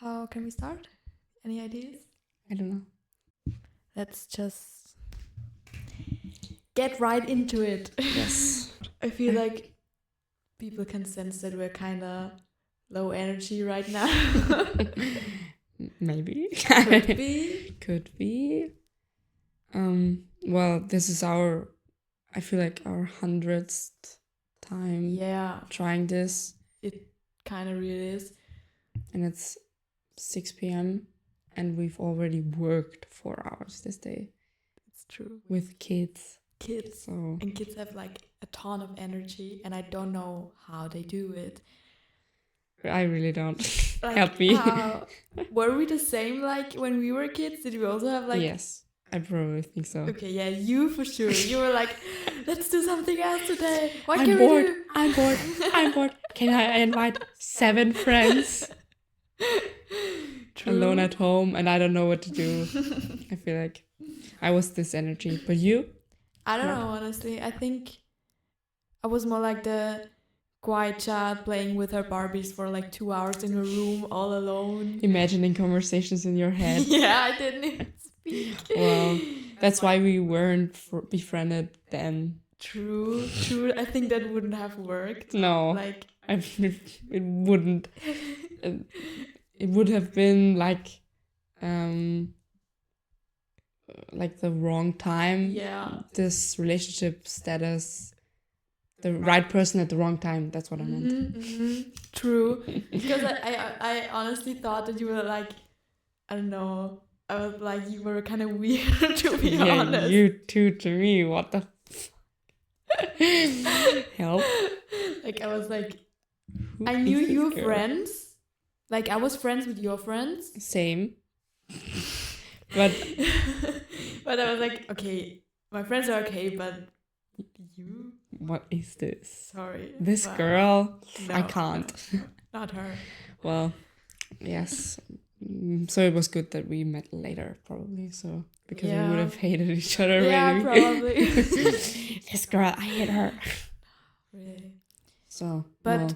how can we start? Any ideas? I don't know. Let's just get right into it. Yes. I feel like people can sense that we're kind of low energy right now. Maybe. Could be. Could be. Well, this is I feel like our 100th time Yeah, trying this. it kind of really is. And it's 6 p.m. and we've already worked 4 hours this day It's true. with kids. Kids. So And kids have like a ton of energy, and I don't know how they do it. I really don't. Like, Help me. Were we the same like when we were kids? Did we also have like... Yes, I probably think so. Okay, yeah, you for sure. You were like, let's do something else today. What I'm can bored. we do? I'm bored. Can I invite 7 friends? True. Alone at home, and I don't know what to do. I feel like I was this energy. But you? I don't know, honestly. I think I was more like the quiet child playing with her Barbies for like 2 hours in her room all alone. Imagining conversations in your head. Yeah, I didn't even speak. Well, that's why we weren't befriended then. True. I think that wouldn't have worked. No, Like, it wouldn't. It would have been like the wrong time. yeah. This relationship status, the right person at the wrong time. That's what I meant. True. Because I honestly thought that you were like, I don't know. I was like, you were kind of weird, to be honest. You too to me. What the help? Like, I was like, Who I is knew this your girl? friends. Like, I was friends with your friends. Same. But But I was like, okay, my friends are okay, but you? what is this? Sorry. This but girl? no, I can't. no, not her. Well, yes. So it was good that we met later, probably. So because we would Yeah. have hated each other. Yeah, maybe. probably. This girl, I hate her. Really. So, But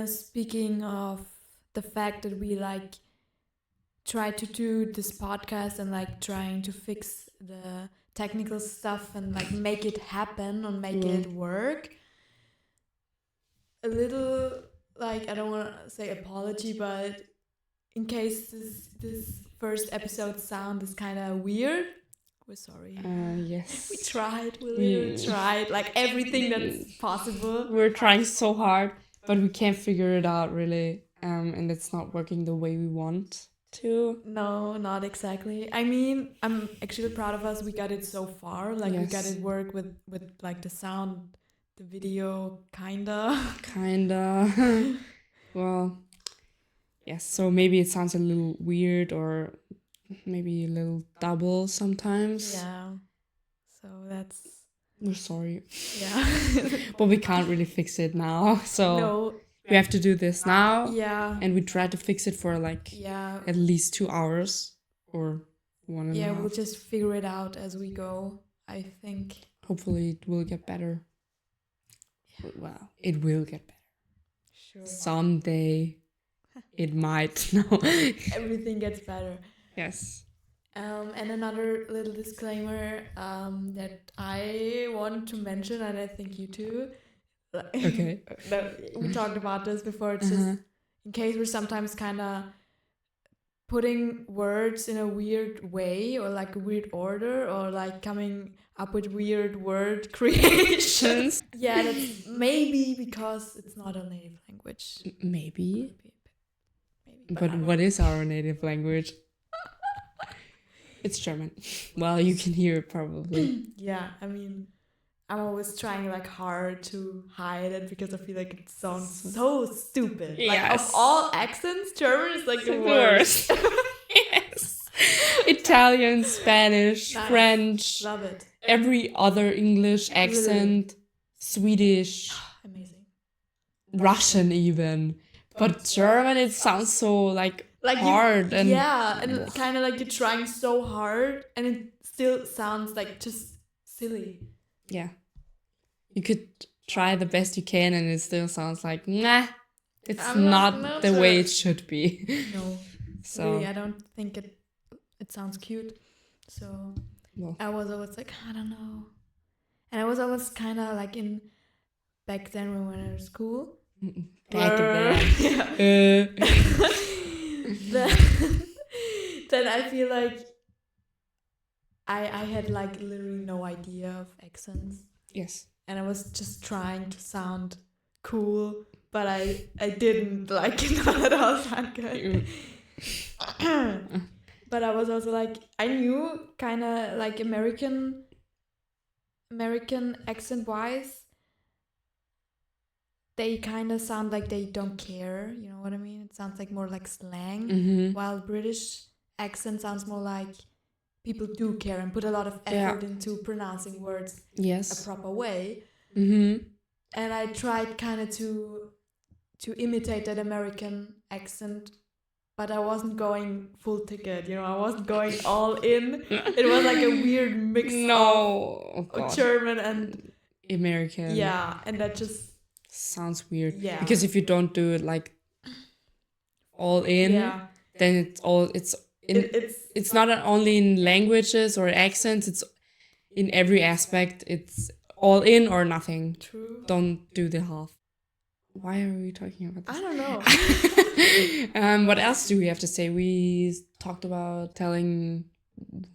speaking of the fact that we like try to do this podcast and like trying to fix the technical stuff and like make it happen and make it work, a little like, I don't want to say apology, but in case this first episode sound is kind of weird, we're sorry. yes. We tried, we tried like everything that's possible. We're trying so hard, but we can't figure it out really. And it's not working the way we want to. No, not exactly. I mean, I'm actually proud of us. We got it so far. Like, we got Yes. it work with like the sound, the video, kinda. Well, yes. So maybe it sounds a little weird or maybe a little double sometimes. Yeah. So that's... We're sorry. Yeah. But we can't really fix it now. So No. we have to do this now. Yeah. And we try to fix it for like Yeah. at least 2 hours or 1.5. Yeah, we'll just figure it out as we go, I think. Hopefully it will get better. Well, it will get better. Sure. Someday it might. No. Everything gets better. Yes. And another little disclaimer that I want to mention, and I think you too. Okay. We talked about this before. It's just in case we're sometimes kind of putting words in a weird way or like a weird order or like coming up with weird word creations. Yeah, that's maybe because it's not a native language. Maybe. Maybe. But what is our native language? It's German. Well, you can hear it probably. Yeah, I mean, I'm always trying like hard to hide it because I feel like it sounds so stupid. Like, Yes. of all accents, German is like the worst. Yes. Italian, Spanish, Nice. French, Love it. every other English accent, Swedish, Amazing. Russian even. But German, it sounds so like hard and yeah, and kind of like you're trying so hard and it still sounds like just silly. yeah. You could try the best you can and it still sounds like nah. It's I'm not not the sure. way it should be. No. So really, I don't think it sounds cute. So well, I was always like, I don't know. And I was always kind of like back then when we were in school. back then. Yeah. Then I feel like I had like literally no idea of accents. Yes. And I was just trying to sound cool, but I didn't like not at all sound good. But I was also like, I knew kind of like American accent wise, they kind of sound like they don't care. You know what I mean? It sounds like more like slang, Mm-hmm. while British accent sounds more like people do care and put a lot of effort into pronouncing words a proper way. Mm-hmm. And I tried kind of to imitate that American accent, but I wasn't going full ticket, you know, I wasn't going all in. It was like a weird mix of German and American. Yeah, and that just sounds weird. Yeah. Because if you don't do it like all in, then it's not only in languages or accents, it's in every aspect. It's all in or nothing. True. Don't do the half. Why are we talking about this? I don't know. What else do we have to say? We talked about telling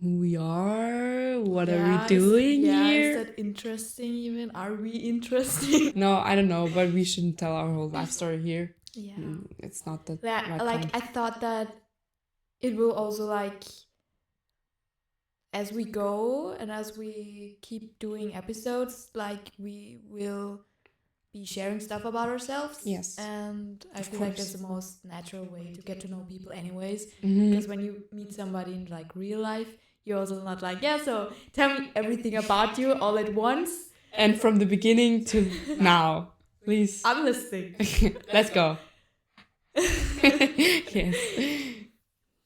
who we are. What are we doing here? Is that interesting even? Are we interesting? No, I don't know, but we shouldn't tell our whole life story here. Yeah. It's not the right time. I thought that it will also like, as we go and as we keep doing episodes, like we will be sharing stuff about ourselves. Yes. And I feel like that's the most natural way to get to know people anyways. Mm-hmm. Because when you meet somebody in like real life, you're also not like, yeah, so tell me everything about you all at once. And from the beginning to now. Please. I'm listening. Let's go. Yes.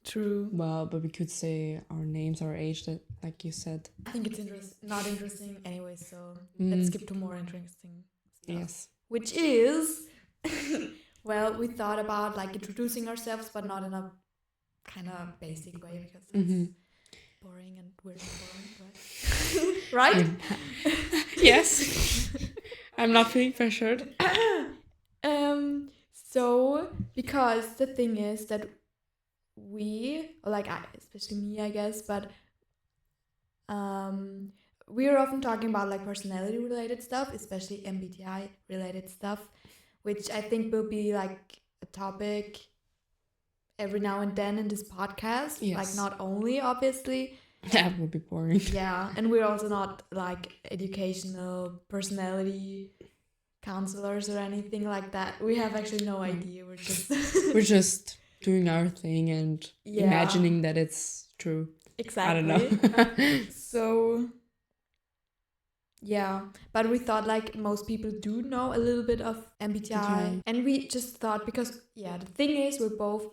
True. Well, but we could say our names, our age, that, like you said. I think it's not interesting anyway, so let's skip to more interesting stuff. Yes. Which is, well, we thought about like introducing ourselves, but not in a kind of basic way, because it's boring and we're not boring, right? Yes. I'm not feeling pressured. So, because the thing is that especially me, I guess, but we're often talking about like personality related stuff, especially MBTI related stuff, which I think will be like a topic every now and then in this podcast. Yes. Like not only, obviously. That would be boring. Yeah, and we're also not like educational personality counselors or anything like that. We have actually no idea. We're just doing our thing and imagining that it's true. Exactly. I don't know. So yeah, but we thought like most people do know a little bit of MBTI, and we just thought, because the thing is we're both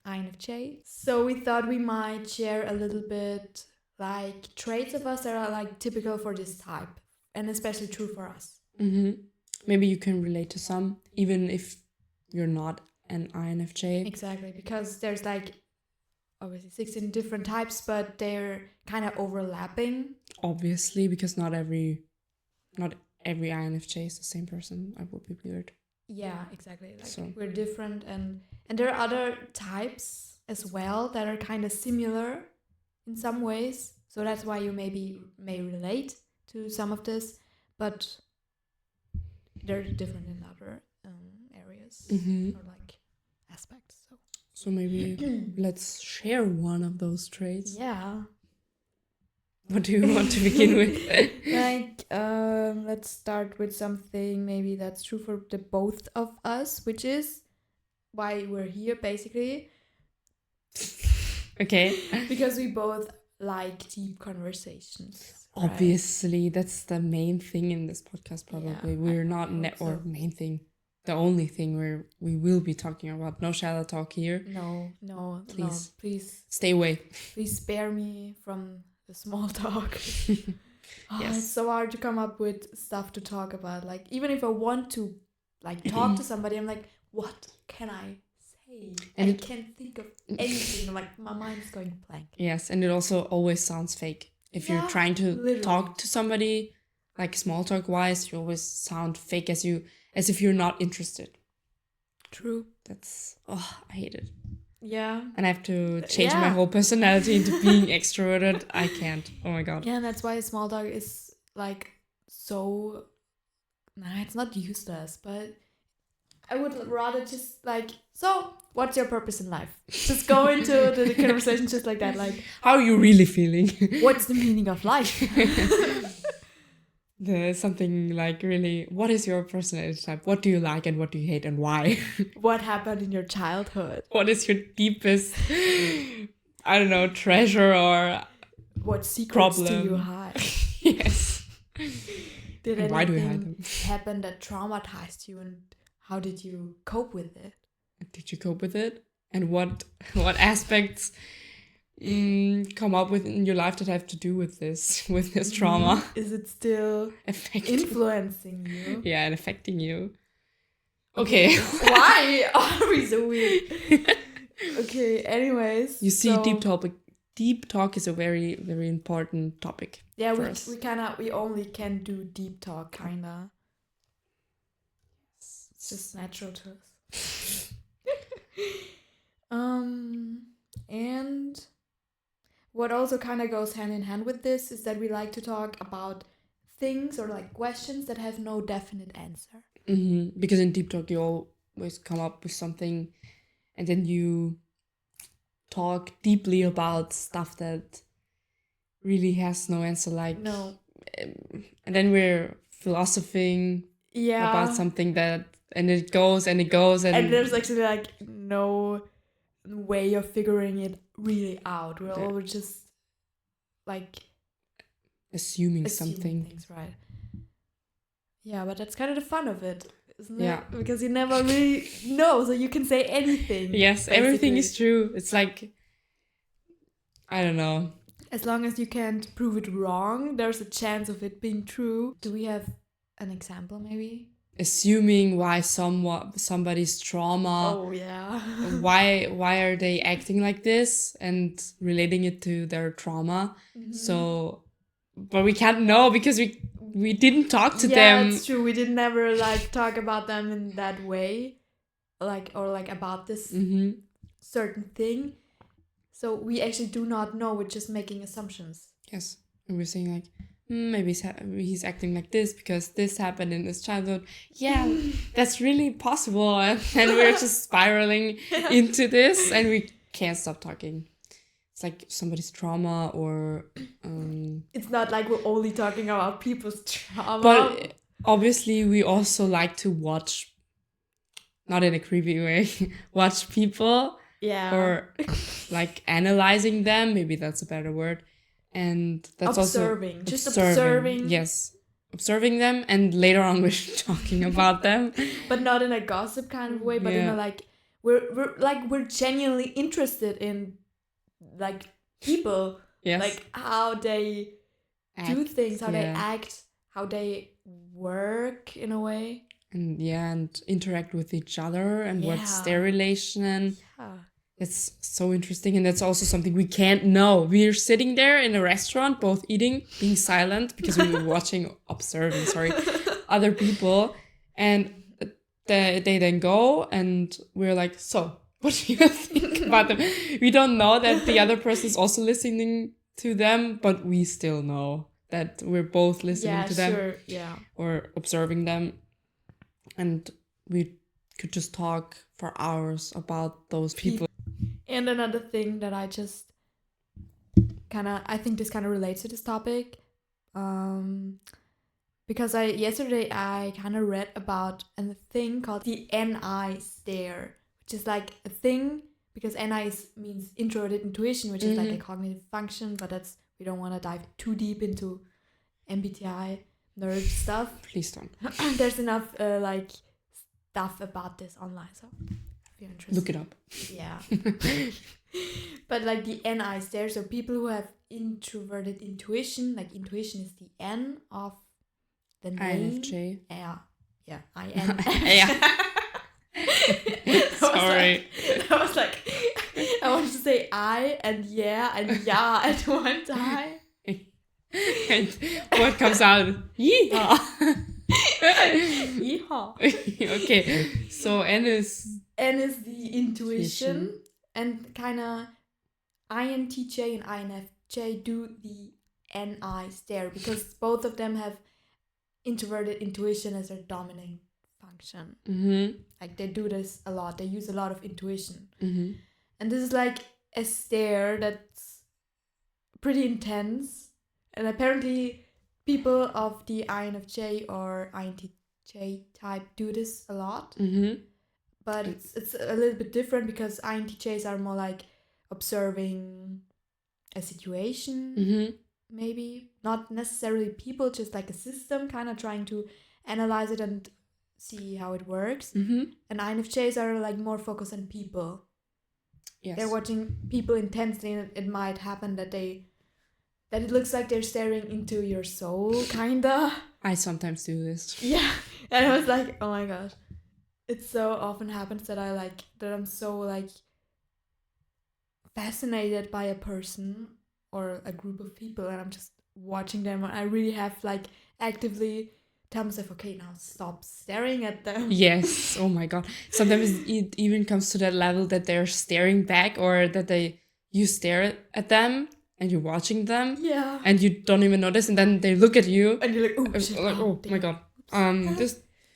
INFJ, so we thought we might share a little bit like traits of us that are like typical for this type, and especially true for us. Maybe you can relate to some, even if you're not an INFJ. Exactly, because there's like obviously 16 different types, but they're kind of overlapping. Obviously, because not every INFJ is the same person. I would be weird. Yeah, exactly. Like we're different, and there are other types as well that are kind of similar in some ways. So that's why you may relate to some of this, but they're different in other areas or like aspects. So maybe let's share one of those traits. Yeah. What do you want to begin with? Like, let's start with something maybe that's true for the both of us, which is why we're here, basically. Okay. Because we both like deep conversations. Right? Obviously, that's the main thing in this podcast, probably. Yeah, we're not main thing. The only thing we will be talking about. No shallow talk here. No. Please. No, please. Stay away. Please spare me from the small talk. Yes. It's so hard to come up with stuff to talk about. Like, even if I want to like talk to somebody, I'm like, what can I say? And I can't think of anything. Like my mind is going blank. Yes, and it also always sounds fake. If you're trying to talk to somebody, like small talk wise, you always sound fake as if you're not interested. True. I hate it. Yeah. And I have to change my whole personality into being extroverted. I can't. Oh my god. Yeah, and that's why small talk is like so. Nah, it's not useless, but I would rather just like, so what's your purpose in life? Just go into the conversation just like that. Like, how are you really feeling? What's the meaning of life? There's something like really, what is your personality type? What do you like and what do you hate and why? What happened in your childhood? What is your deepest, I don't know, treasure or what secrets do you hide? Yes. Did and why do you hide them? happen that traumatized you, and how did you cope with it? Did you cope with it? And what aspects come up with in your life that have to do with this trauma? Is it still influencing you? Yeah, and affecting you. Okay. Why are we so weird? Okay, anyways. You see, deep talk is a very, very important topic. Yeah, we only can do deep talk, kinda. It's just natural to us. And what also kind of goes hand in hand with this is that we like to talk about things or like questions that have no definite answer. Mm-hmm. Because in deep talk, you always come up with something, and then you talk deeply about stuff that really has no answer. Like no, and then we're philosophizing about something and it goes and there's actually like no way of figuring it really out. We're always just like assuming something. Things, right? Yeah, but that's kind of the fun of it, isn't it? Because you never really know, so you can say anything. Yes, basically. Everything is true. It's like, I don't know. As long as you can't prove it wrong, there's a chance of it being true. Do we have an example, maybe? Assuming why somebody's trauma. Oh yeah. why are they acting like this and relating it to their trauma? Mm-hmm. So, but we can't know because we didn't talk to them. Yeah, it's true. We didn't ever like talk about them in that way, or about this certain thing. So we actually do not know. We're just making assumptions. Yes, and we're saying like, maybe he's acting like this because this happened in his childhood. Yeah, that's really possible. And we're just spiraling into this and we can't stop talking. It's like somebody's trauma or... It's not like we're only talking about people's trauma. But obviously we also like to watch, not in a creepy way, watch people. Yeah. Or like analyzing them. Maybe that's a better word. And that's observing. Also just observing. Yes, observing them, and later on we're talking about them, but not in a gossip kind of way. But in a like we're genuinely interested in like people, like how they do things, how they act, how they work in a way, and interact with each other, and what's their relation. Yeah. It's so interesting, and that's also something we can't know. We're sitting there in a restaurant, both eating, being silent, because we were observing, other people, and they then go, and we're like, so, what do you think about them? We don't know that the other person is also listening to them, but we still know that we're both listening to them, or observing them, and we could just talk for hours about those people. And another thing that I just I think this kind of relates to this topic, because yesterday I kind of read about a thing called the NI stare, which is like a thing, because NI means introverted intuition, which is like a cognitive function, but we don't want to dive too deep into MBTI nerd stuff. Please don't. There's enough stuff about this online, so if you're interested, look it up. Yeah. But like the NI stare, so people who have introverted intuition, like intuition is the N of the name. INFJ. Yeah, INFJ. Yeah. Sorry. I was like, I wanted to say I and yeah at one time. And what comes out? Yeehaw. Yeehaw. Okay, so N is the intuition, and kind of INTJ and INFJ do the NI stare, because both of them have introverted intuition as their dominant function. Like they do this a lot. They use a lot of intuition. And this is like a stare that's pretty intense. And apparently people of the INFJ or INTJ type do this a lot. But it's a little bit different, because INTJs are more like observing a situation, maybe. Not necessarily people, just like a system, kind of trying to analyze it and see how it works. And INFJs are like more focused on people. Yes. They're watching people intensely, and it might happen that it looks like they're staring into your soul, kinda. I sometimes do this. Yeah. And I was like, oh my gosh. It so often happens that I'm so like fascinated by a person or a group of people, and I'm just watching them, and I really have like actively tell myself, okay, now stop staring at them. Yes. Oh my god. Sometimes it even comes to that level that they're staring back, or that you stare at them and you're watching them. Yeah. And you don't even notice, and then they look at you. And you're like, oh, shit, oh my god.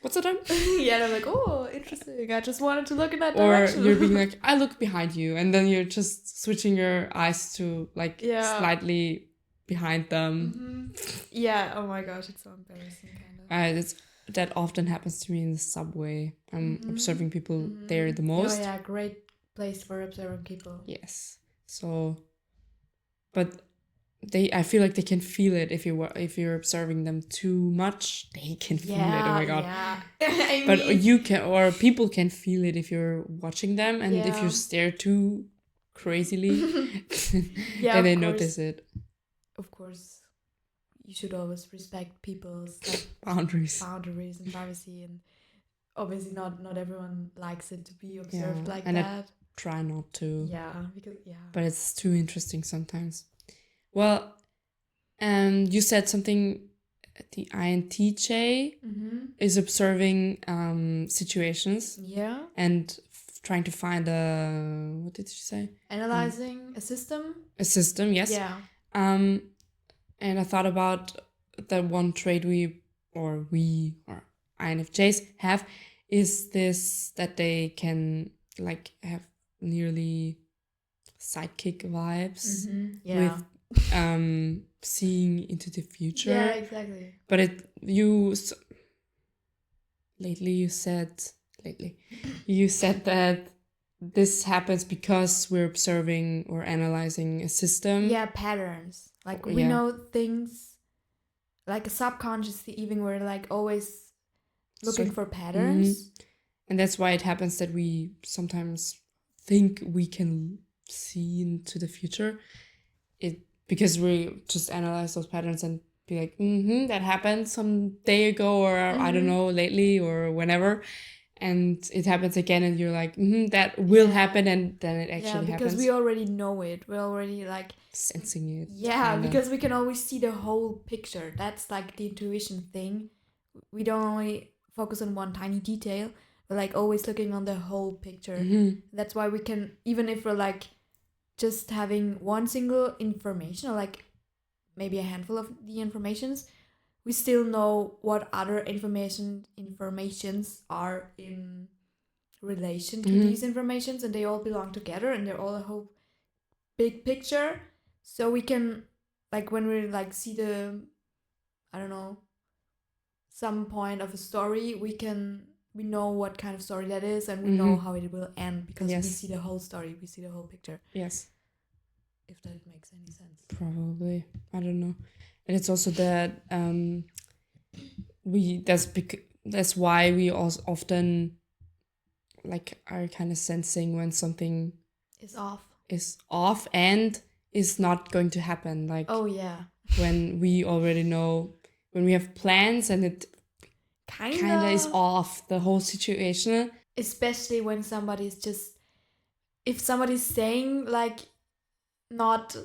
What's that time? Yeah, they're like, oh, interesting. I just wanted to look in that direction. Or you're being like, I look behind you, and then you're just switching your eyes to like slightly behind them. Yeah. Oh my gosh, it's so embarrassing. Kind of. That often happens to me in the subway. I'm observing people there the most. Oh yeah, great place for observing people. Yes. So, but I feel like they can feel it if you're observing them too much. They can feel it. Oh my god. Yeah. But you can, or people can feel it if you're watching them, and if you stare too crazily, then they notice it. Of course, you should always respect people's boundaries and privacy, and obviously not everyone likes it to be observed like and that. I try not to. Yeah, but it's too interesting sometimes. Well, you said something. The INTJ is observing situations. Yeah. And trying to find what did you say? Analyzing a system. A system, yes. Yeah. And I thought about that one trait we or INFJs have is this, that they can like have nearly psychic vibes with seeing into the future. Yeah, exactly. But you said that this happens because we're observing or analyzing a system. Yeah, patterns. Like we know things, like subconsciously even, we're like always looking for patterns. And that's why it happens that we sometimes think we can see into the future. Because we just analyze those patterns and be like, that happened some day ago, or I don't know, lately or whenever. And it happens again, and you're like, that will happen, and then it actually happens. Yeah, because we already know it. We're already like sensing it. Yeah, kinda. Because we can always see the whole picture. That's like the intuition thing. We don't only focus on one tiny detail. We're like always looking on the whole picture. That's why we can, even if we're like just having one single information, or like maybe a handful of the informations, we still know what other informations are in relation to these informations, and they all belong together, and they're all a whole big picture. So we can, like, when we like see the, I don't know, some point of a story, we know what kind of story that is, and we know how it will end, because we see the whole story, we see the whole picture. Yes. If that makes any sense. Probably. I don't know. And it's also that that's why we also often like are kind of sensing when something is off and is not going to happen. Like, oh yeah, when we already know, when we have plans and it kind of is off, the whole situation. Especially when somebody's just if somebody's saying like not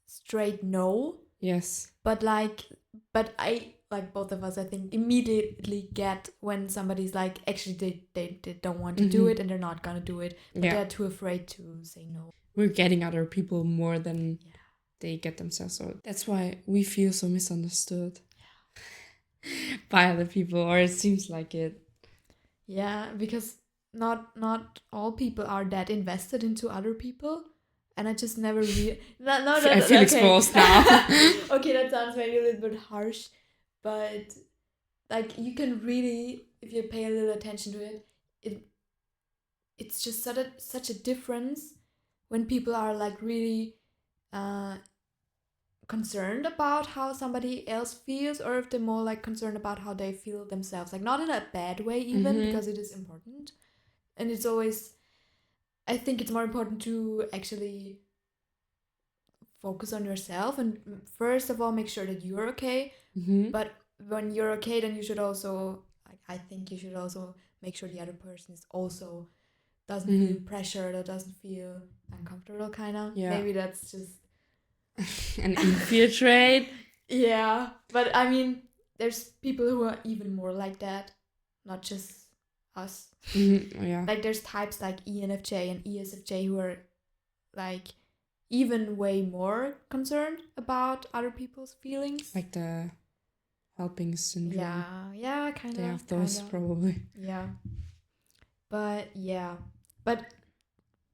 straight no, yes, but I like both of us, I think, immediately get when somebody's like actually they don't want to do it and they're not gonna do it, but they're too afraid to say no. We're getting other people more than they get themselves, so that's why we feel so misunderstood by other people, or it seems like it. Yeah, because not all people are that invested into other people, and I just never I feel exposed now. Okay, that sounds maybe a little bit harsh, but like you can really, if you pay a little attention to it, it's just such a difference when people are like really concerned about how somebody else feels, or if they're more like concerned about how they feel themselves, like not in a bad way even, because it is important. And it's always, I think it's more important to actually focus on yourself and first of all make sure that you're okay. But when you're okay, then you should also, like, I think you should also make sure the other person is also doesn't feel pressured or doesn't feel uncomfortable, kind of. Maybe that's just an infiltrate. Yeah, but I mean, there's people who are even more like that, not just us. Like there's types like ENFJ and ESFJ who are like even way more concerned about other people's feelings. Like the helping syndrome. Yeah, kind of. They have those probably. Yeah. But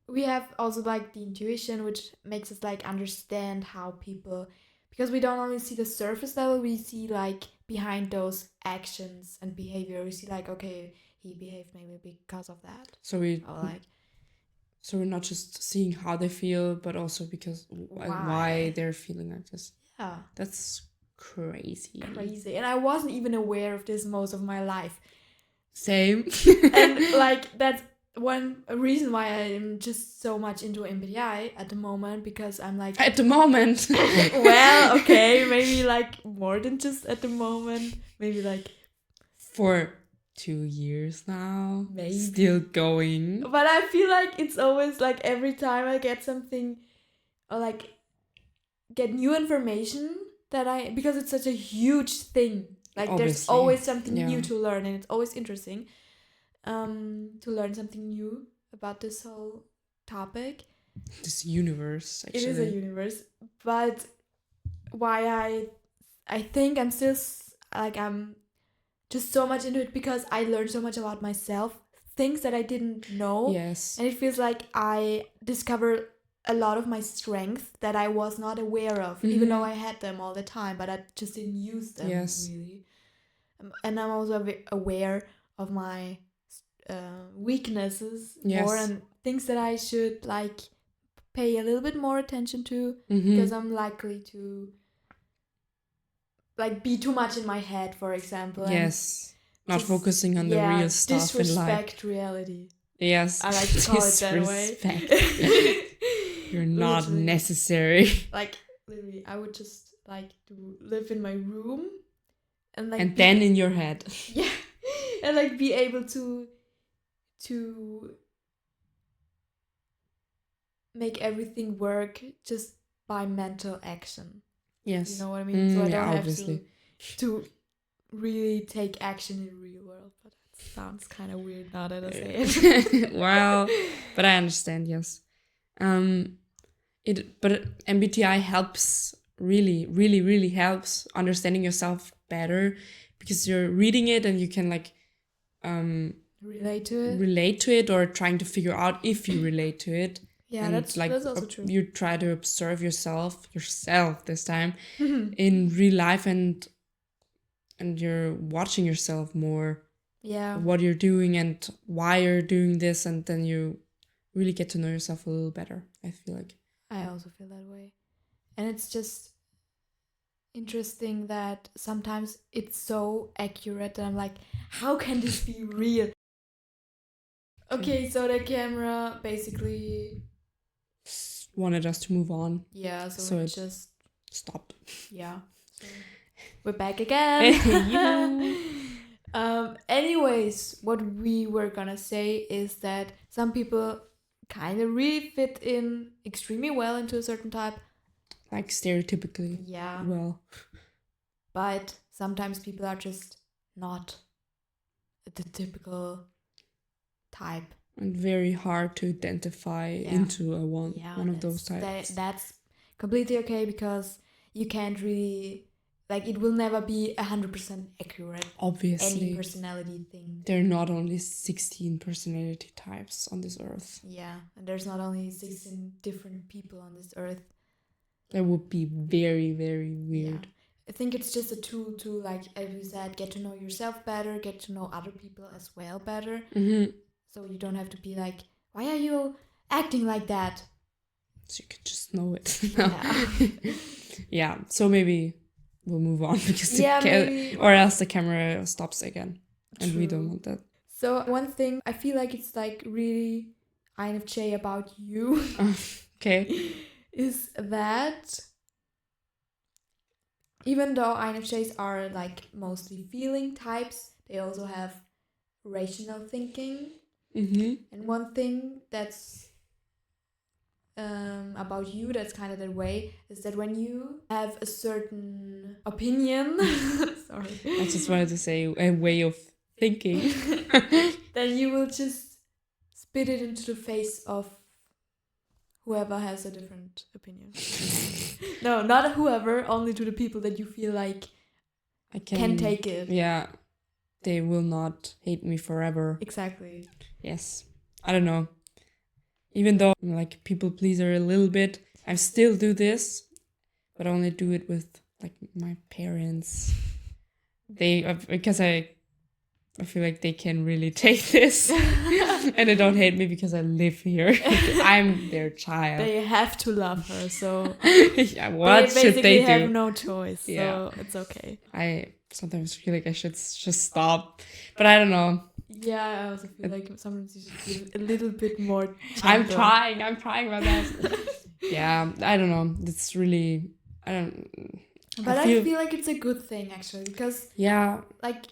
we have also like the intuition, which makes us like understand how people, because we don't only see the surface level, we see like behind those actions and behavior, we see like, okay, he behaved maybe because of that. So we're not just seeing how they feel, but also because why they're feeling like this. Yeah, that's crazy. And I wasn't even aware of this most of my life. Same. And like that's one reason why I'm just so much into MBTI at the moment, because I'm like at the moment. Well, okay, maybe like more than just at the moment, maybe like for 2 years now, maybe still going. But I feel like it's always like every time I get something or like get new information that because it's such a huge thing, like obviously, there's always something new to learn, and it's always interesting to learn something new about this whole topic, this universe. Actually, it is a universe. But why I think I'm still like I'm just so much into it, because I learned so much about myself, things that I didn't know. Yes. And it feels like I discovered a lot of my strengths that I was not aware of, even though I had them all the time, but I just didn't use them really. And I'm also aware of my weaknesses more, and things that I should like pay a little bit more attention to, because I'm likely to like be too much in my head, for example. Yes. Not focusing on the real stuff in life. Disrespect reality. Yes. I like to call it that way. You're not literally necessary. Like literally, I would just like to live in my room and like then in your head. Yeah. And like be able to make everything work just by mental action. Yes. You know what I mean? So I don't have to really take action in the real world. But that sounds kind of weird now that I say it. Well, but I understand, yes. But MBTI helps, really helps understanding yourself better, because you're reading it and you can like relate to it or trying to figure out if you relate to it. Yeah, and that's also true. You try to observe yourself this time in real life, and you're watching yourself more. Yeah. What you're doing and why you're doing this, and then you really get to know yourself a little better, I feel like. I also feel that way. And it's just interesting that sometimes it's so accurate that I'm like, how can this be real? Okay, so the camera basically wanted us to move on. Yeah, so it just stopped. Yeah. So we're back again. Anyways, what we were gonna say is that some people kind of really fit in extremely well into a certain type. Like stereotypically. Yeah. Well. But sometimes people are just not the typical type. And very hard to identify into one of those types. That's completely okay, because you can't really, like, it will never be 100% accurate. Obviously. Any personality thing. There are not only 16 personality types on this earth. Yeah, and there's not only 16 different people on this earth. That would be very, very weird. Yeah. I think it's just a tool to, like, as you said, get to know yourself better, get to know other people as well better. Mm-hmm. So you don't have to be like, why are you acting like that? So you can just know it. Yeah, so maybe we'll move on, because or else the camera stops again. And we don't want that. So one thing, I feel like it's like really INFJ about you. Okay. Is that even though INFJs are like mostly feeling types, they also have rational thinking. Mm-hmm. And one thing that's about you that's kind of that way is that when you have a certain opinion, sorry, I just wanted to say a way of thinking, then you will just spit it into the face of whoever has a different opinion. No, not whoever, only to the people that you feel like I can take it. Yeah, they will not hate me forever. Exactly. Yes. I don't know. Even though I'm like people pleaser a little bit, I still do this, but I only do it with like my parents. Because I feel like they can really take this and they don't hate me because I live here. I'm their child. They have to love her, so yeah, what should they do? They have no choice, so yeah. It's okay. I sometimes feel like I should just stop, but I don't know. Yeah, I also feel like sometimes you should be a little bit more gentle. I'm trying my best. Yeah, I don't know. It's really, I don't. But I feel like it's a good thing, actually, because like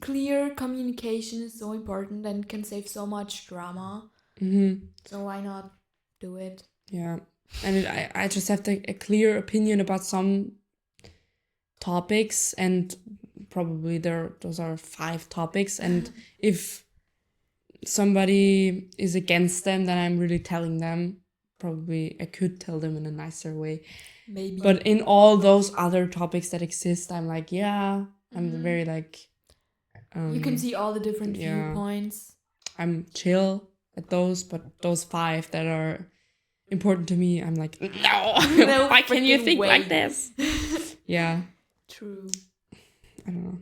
clear communication is so important and can save so much drama. Mm-hmm. So why not do it? Yeah, and I just have a clear opinion about some topics, and probably those are 5 topics, and if somebody is against them, then I'm really telling them. Probably I could tell them in a nicer way. Maybe. But in all those other topics that exist, I'm like, I'm very like... you can see all the different viewpoints. I'm chill at those, but those 5 that are important to me, I'm like, no why can you think like this? Yeah. True. I don't know.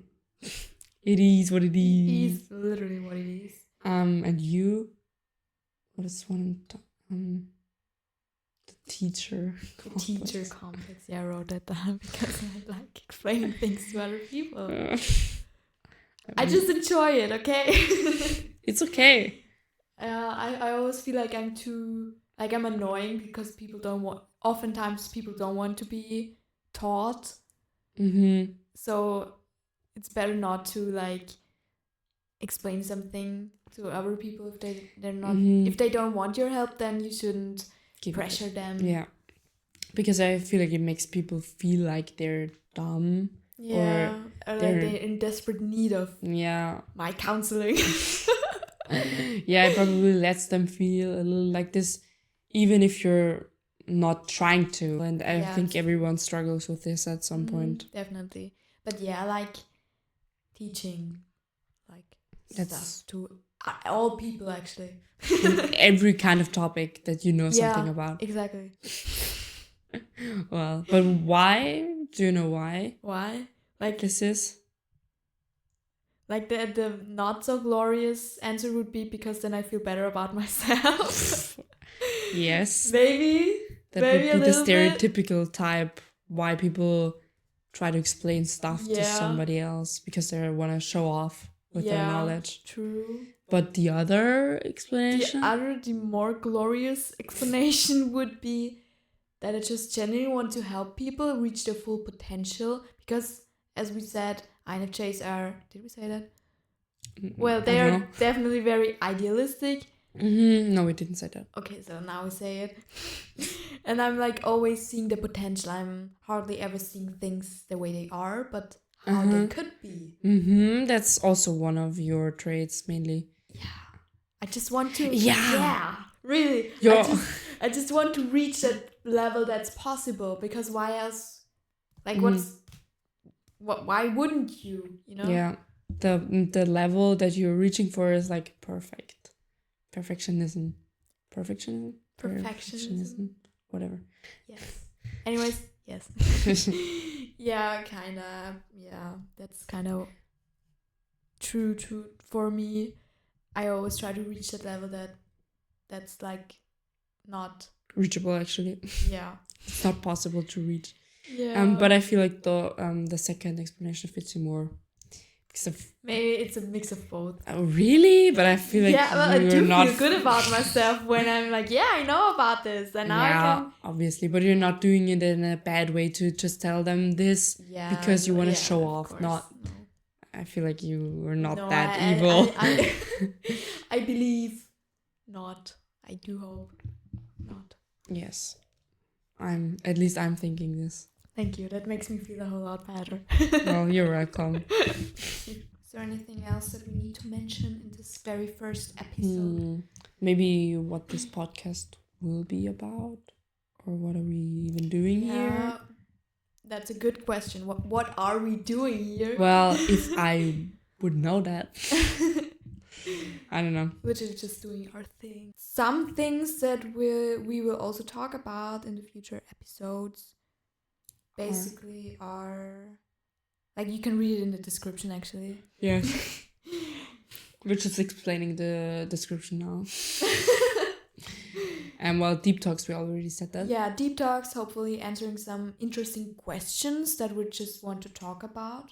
It is what it is. It is literally what it is. And you? What is one? The teacher. The teacher complex. Yeah, I wrote that down because I like explaining things to other people. I just enjoy it, okay? It's okay. I always feel like I'm annoying because oftentimes people don't want to be taught. Mm-hmm. So it's better not to like explain something to other people if they're not if they don't want your help, then you shouldn't pressure them. Yeah, because I feel like it makes people feel like they're dumb. Yeah, or like they're in desperate need of my counseling. Yeah, it probably lets them feel a little like this, even if you're not trying to. And I think everyone struggles with this at some point. Definitely. But yeah, like teaching stuff to all people, actually. Every kind of topic that you know something about. Exactly. Well, but why? Do you know why? Why? Like this is? Like the not so glorious answer would be because then I feel better about myself. Yes. Maybe. That would be the stereotypical type why people try to explain stuff to somebody else because they want to show off with their knowledge. True. But the other explanation? The more glorious explanation would be that I just genuinely want to help people reach their full potential because, as we said, INFJs are... Did we say that? Well, they are definitely very idealistic No, we didn't say that. Okay, so now we say it. And I'm like always seeing the potential. I'm hardly ever seeing things the way they are, but how they could be. That's also one of your traits mainly. Yeah. I just want to. Yeah. Really. I just want to reach that level that's possible, because why else? Like, why wouldn't you? You know? Yeah. The level that you're reaching for is like perfect. Perfectionism. Perfectionism. Whatever. Yes. Anyways, yes. Yeah, kind of. Yeah, that's kind of true for me. I always try to reach that level that's like not reachable, actually. Yeah. It's not possible to reach. Yeah. But I feel like the second explanation fits you more. Maybe it's a mix of both. Oh, really? But I feel like I do feel good about myself when I'm like, yeah, I know about this, and now I can. Obviously, but you're not doing it in a bad way to just tell them this because you want to show off. Not. No. I feel like you are not that evil. I believe not. I do hope not. Yes, at least I'm thinking this. Thank you. That makes me feel a whole lot better. Well, you're welcome. Is there anything else that we need to mention in this very first episode? Maybe what this podcast will be about, or what are we even doing here? That's a good question. What are we doing here? Well, if I would know that. I don't know. We're just doing our thing. Some things that we will also talk about in the future episodes basically are... Like, you can read it in the description, actually. Yes. We're just explaining the description now. And well, deep talks, we already said that. Yeah, deep talks, hopefully answering some interesting questions that we just want to talk about.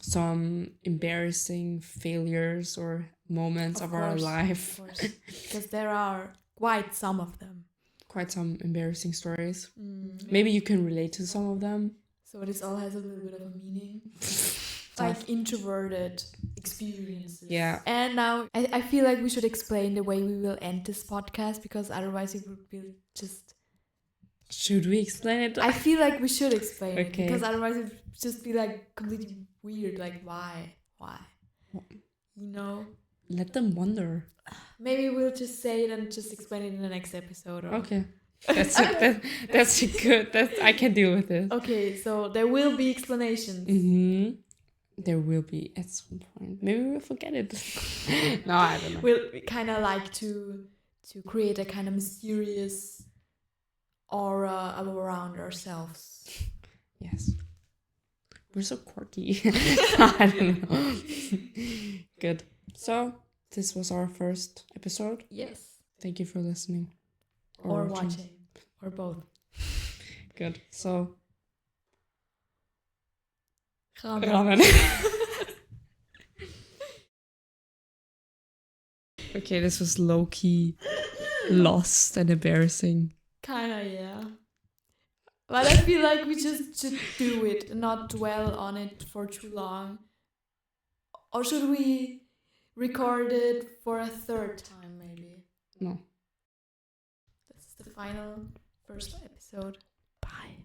Some embarrassing failures or moments of our life. Of course. Because there are quite some of them. Quite some embarrassing stories. Maybe you can relate to some of them. So this all has a little bit of a meaning. Like introverted experiences. Yeah. And now I feel like we should explain the way we will end this podcast, because otherwise it would be just... Should we explain it? I feel like we should explain it, because otherwise it would just be like completely weird. Like, why? You know? Let them wonder. Maybe we'll just say it and just explain it in the next episode. Or... Okay. That's good. I can deal with it. Okay, so there will be explanations. There will be at some point. Maybe we'll forget it. No, I don't know. We kind of like to create a kind of mysterious aura around ourselves. Yes. We're so quirky. I don't know. Good. So, this was our first episode. Yes. Thank you for listening. Or watching. Or both. Good. So, Ramen. Okay, this was low-key lost and embarrassing. Kinda, yeah. But I feel like we just should do it and not dwell on it for too long. Or should we record it for a third time, maybe? No. This is the final first episode. Bye.